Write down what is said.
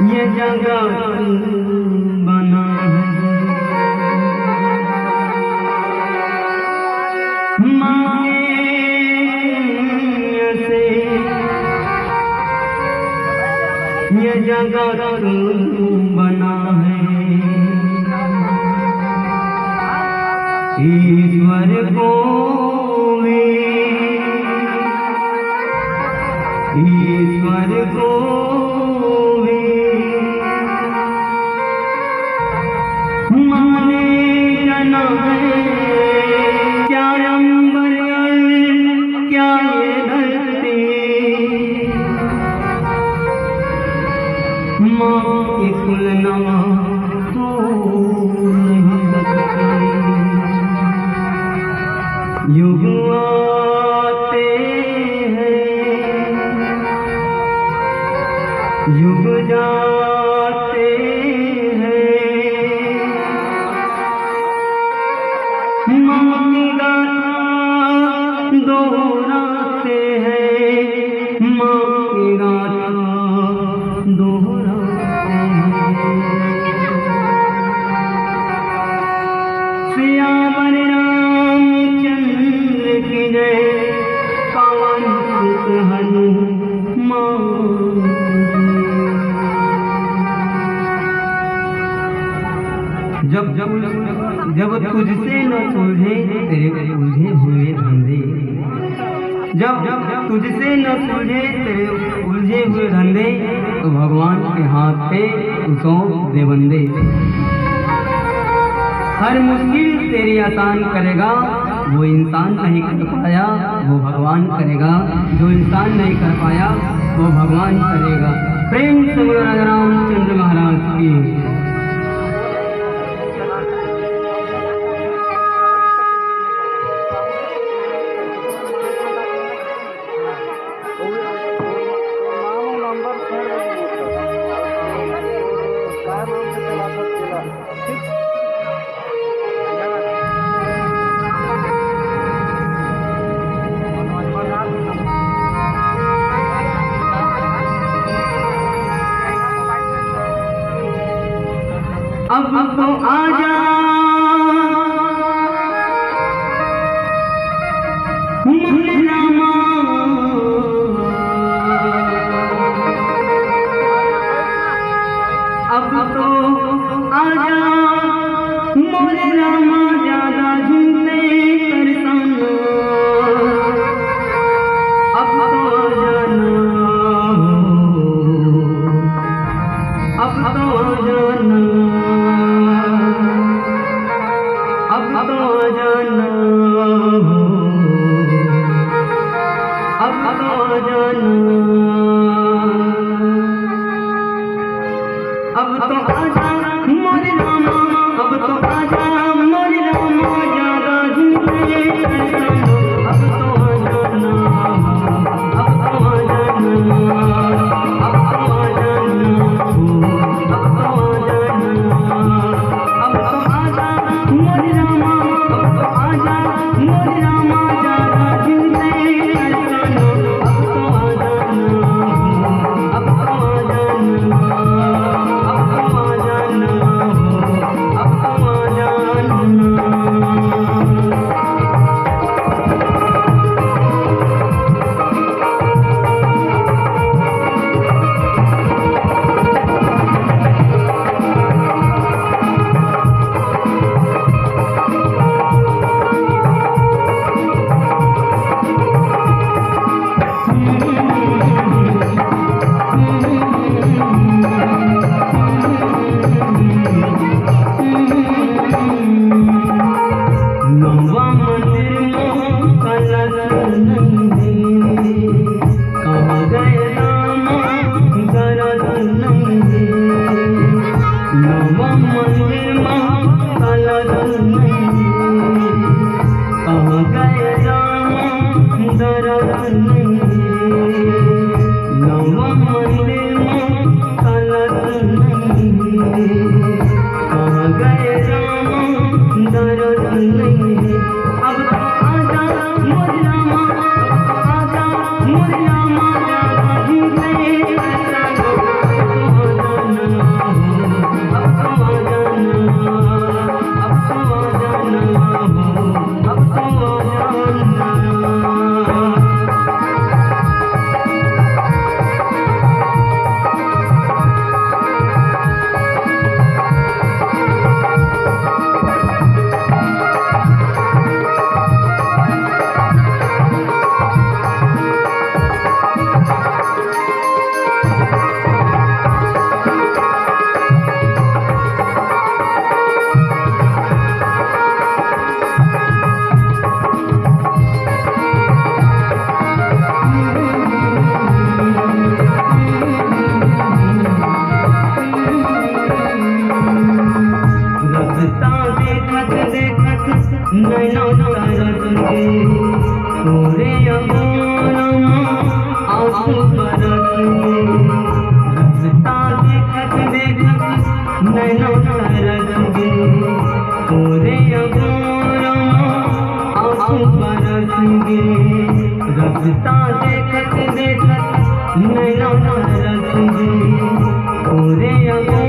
ये जगह बना से ये जगह बना है। ईश्वर को ईश्वर को माने जाना है। क्या अंबर क्या ये धरती माँ की तुलना हो नहीं सकती। युग आते युग जाते हैं। माँ की गाथा दोहराते हैं। माँ की गाथा दोहराते हैं। सियावर रामचंद्र की जय। पवन सुत हनुमान। जब तुझसे न सुलझे तेरे उलझे हुए धंधे। जब तुझसे न सुलझे तेरे उलझे हुए धंधे तो भगवान के हाथ पे तू सौंप दे बंदे। हर मुश्किल तेरी आसान करेगा। वो इंसान नहीं कर पाया वो भगवान करेगा। जो इंसान नहीं कर पाया वो भगवान करेगा। प्रेम से बोलो राजा रामचंद्र महाराज की। अब तो आजा मोरे रामा। अब तो आजा मोरे रामा। ज्यादा झूठे तरसाना। अब तो आ जाना अब तो आ जाना। अब तो आ जाना अब तो आ जाना। अब तो आ जा मोरे रामा। अब तो आ जा मोरे रामा। ज्यादा झूठे अब तो आ जाना अब तो आ जाना। अब तो आ जाना अब तो आ जाना। अब तो आ जा मोरे रामा। अब तो आ जा मोरे रामा। ज्यादा झूठे अब तो आ जाना अब तो आ जाना। अब तो आ जाना अब तो आ जाना। नवा मंदिर में कलश नहीं, कहाँ गए राम दर्द नहीं। अब तो आजा मोर रामा, आजा मोर रामा, जादा ही गए ऐसा अब तो आ जाना, अब तो आ जाना, अब तो आ जाना। नैना तरसगे तोरे अगोरमा आंसू बरसगे। रास्ता देखत देखत नैना तरसगे तोरे अगोरमा आंसू बरसगे। रास्ता देखत देखत नैना तरसगे तोरे अगोरमा